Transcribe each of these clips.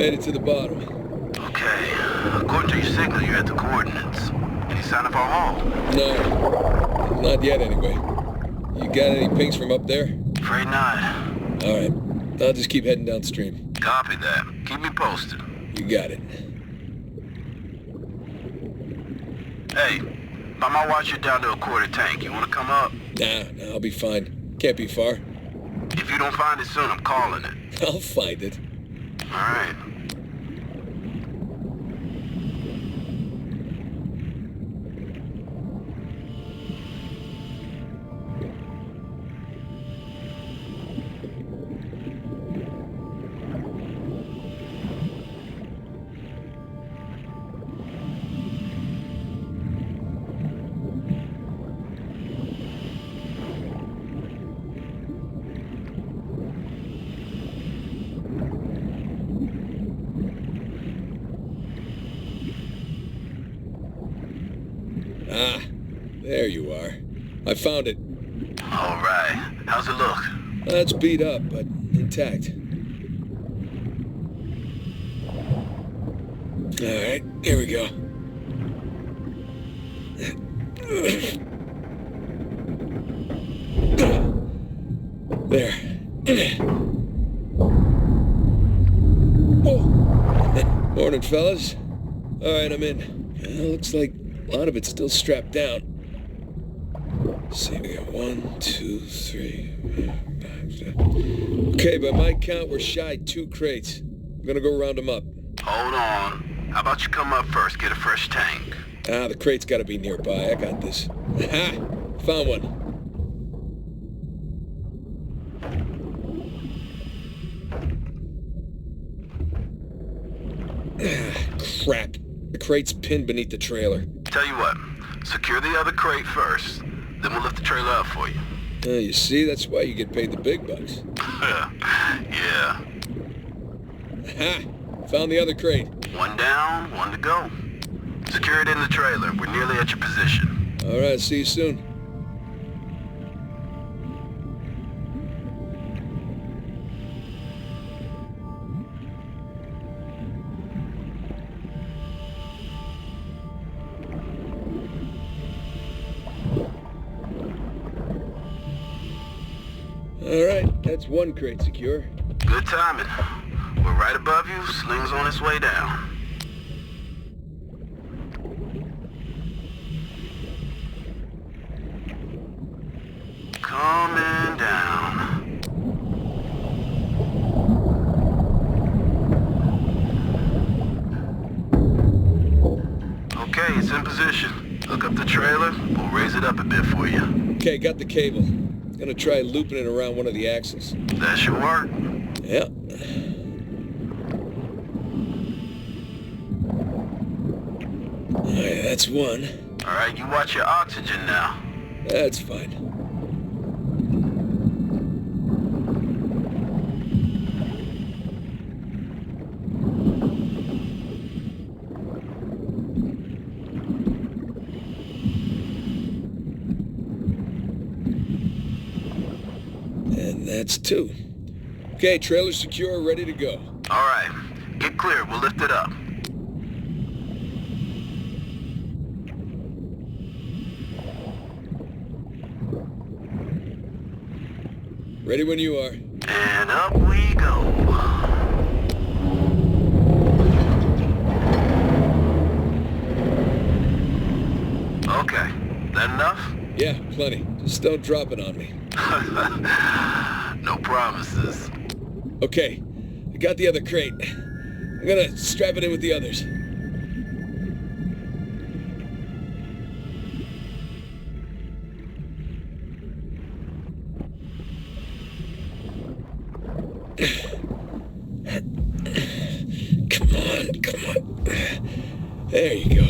made it to the bottom. Okay. According to your signal, you're at the coordinates. Any sign of our haul? No. Not yet, anyway. You got any pings from up there? Afraid not. All right. I'll just keep heading downstream. Copy that. Keep me posted. You got it. Hey, by my watch, you're down to a quarter tank. You want to come up? Nah, I'll be fine. Can't be far. If you don't find it soon, I'm calling it. I'll find it. All right. Ah, there you are. I found it. All right. How's it look? It's beat up, but intact. All right, here we go. There. Whoa. Morning, fellas. All right, I'm in. Looks like a lot of it's still strapped down. Let's see, we got 1, 2, 3, 5, 6. Okay, by my count, we're shy 2 crates. I'm gonna go round them up. Hold on. How about you come up first, get a fresh tank? The crate's gotta be nearby. I got this. Ha! Found one. Crap. The crate's pinned beneath the trailer. Tell you what, secure the other crate first, then we'll lift the trailer up for you. You see, that's why you get paid the big bucks. Yeah. Ha! Found the other crate. One down, one to go. Secure it in the trailer. We're nearly at your position. All right, see you soon. All right, that's one crate secure. Good timing. We're right above you. Sling's on its way down. Coming down. Okay, it's in position. Hook up the trailer. We'll raise it up a bit for you. Okay, got the cable. Gonna try looping it around one of the axles. That should work. Yeah. Alright, that's one. All right, you watch your oxygen now. That's fine. And that's 2. Okay, trailer secure, ready to go. All right, get clear. We'll lift it up. Ready when you are. And up we go. Okay, that enough? Yeah, plenty. Just don't drop it on me. No promises. Okay, I got the other crate. I'm gonna strap it in with the others. Come on. There you go.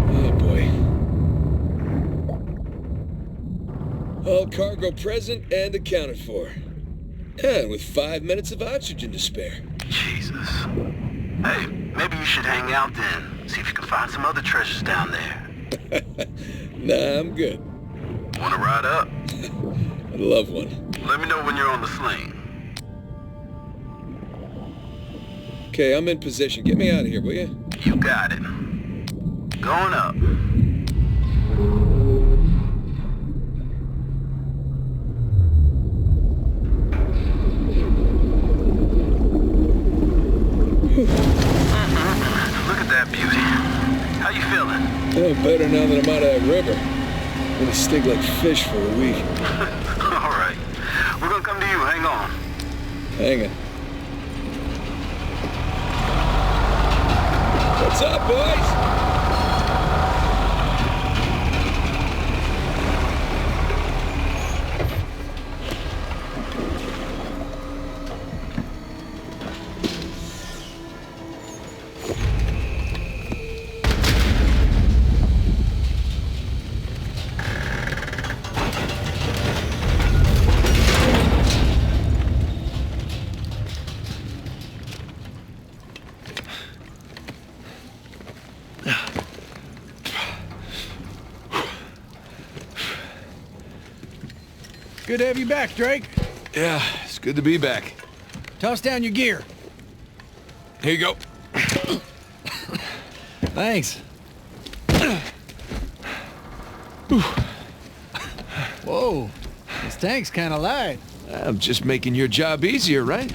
Oh boy. All cargo present and accounted for. And with 5 minutes of oxygen to spare. Jesus. Hey, maybe you should hang out then. See if you can find some other treasures down there. Nah, I'm good. Wanna ride up? I'd love one. Let me know when you're on the sling. Okay, I'm in position. Get me out of here, will you? You got it. Going up. Look at that beauty. How you feeling? Oh, better now that I'm out of that river. I'm gonna stink like fish for a week. All right. We're gonna come to you. Hang on. Hang on. What's up, boys? Good to have you back, Drake. Yeah, it's good to be back. Toss down your gear. Here you go. Thanks. Whoa, this tank's kind of light. I'm just making your job easier, right?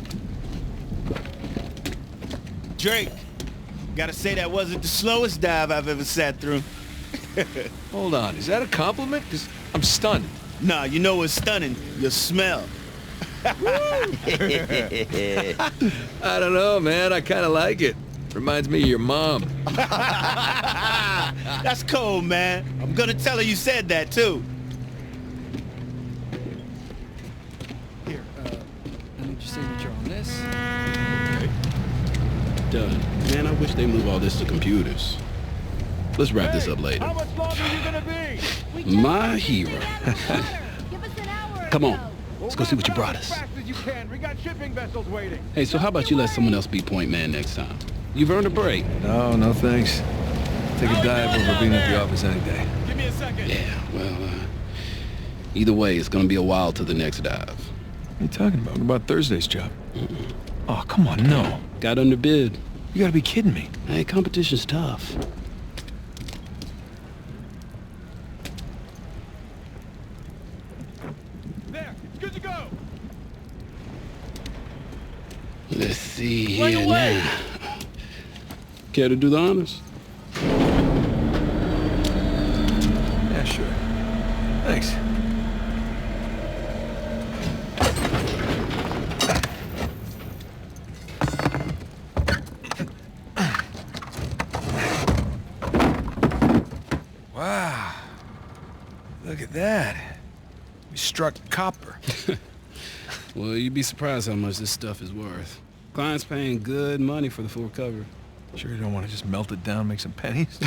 Drake, gotta say that wasn't the slowest dive I've ever sat through. Hold on, is that a compliment? 'Cause I'm stunned. Nah, you know what's stunning? Your smell. I don't know, man. I kind of like it. Reminds me of your mom. That's cold, man. I'm gonna tell her you said that, too. Here, I need your signature on this. Done. Man, I wish they move all this to computers. Let's wrap this up later. How much longer are you gonna be? My hero. Come on. Let's go see what you brought us. We got shipping vessels waiting. Hey, so how about you let someone else be point man next time? You've earned a break. No thanks. Take a dive over being at the office any day. Give me a second. Yeah, well, either way, it's gonna be a while to the next dive. What are you talking about? What about Thursday's job? Oh, come on, no. Got underbid. You gotta be kidding me. Hey, competition's tough. There, it's good to go. Let's see Right here away. now. Care to do the honors? Yeah, sure. Thanks. Wow. Look at that. We struck copper. Well, you'd be surprised how much this stuff is worth. Client's paying good money for the full cover. Sure you don't want to just melt it down and make some pennies?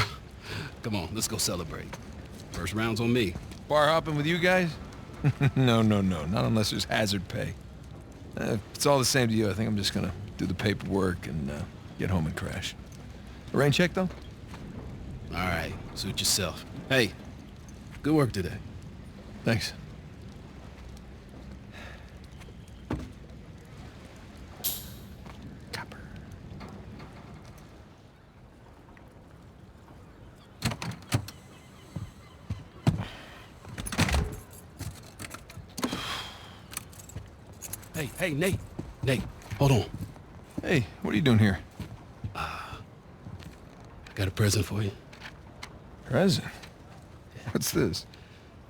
Come on, let's go celebrate. First round's on me. Bar hopping with you guys? No. Not unless there's hazard pay. If it's all the same to you, I think I'm just gonna do the paperwork and get home and crash. A rain check, though? All right, suit yourself. Hey, good work today. Thanks. Copper. Hey, Nate. Nate, hold on. Hey, what are you doing here? Got a present for you. Present? What's this?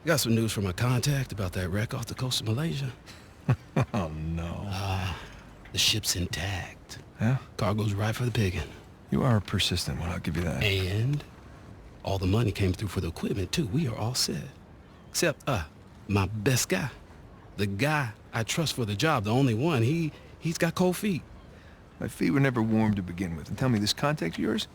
Got some news from my contact about that wreck off the coast of Malaysia. Oh, no. The ship's intact. Yeah? Cargo's right for the picking. You are a persistent one, I'll give you that. And all the money came through for the equipment, too. We are all set. Except, my best guy. The guy I trust for the job, the only one. He's got cold feet. My feet were never warm to begin with. And tell me, this contact of yours?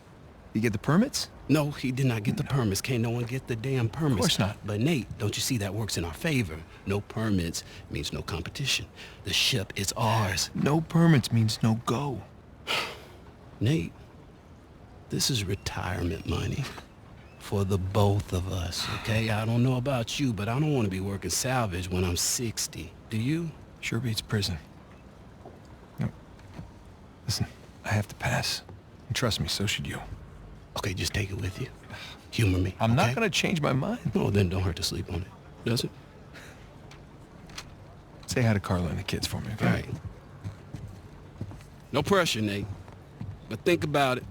You get the permits? No, he did not get the permits. Can't no one get the damn permits. Of course not. But Nate, don't you see that works in our favor? No permits means no competition. The ship is ours. No permits means no go. Nate, this is retirement money. for the both of us, okay? I don't know about you, but I don't want to be working salvage when I'm 60. Do you? Sure beats prison. No. Listen, I have to pass. And trust me, so should you. Okay, just take it with you. Humor me, I'm not okay? gonna change my mind. No, then don't hurt to sleep on it. Does it? Say hi to Carla and the kids for me, okay? All right. No pressure, Nate. But think about it.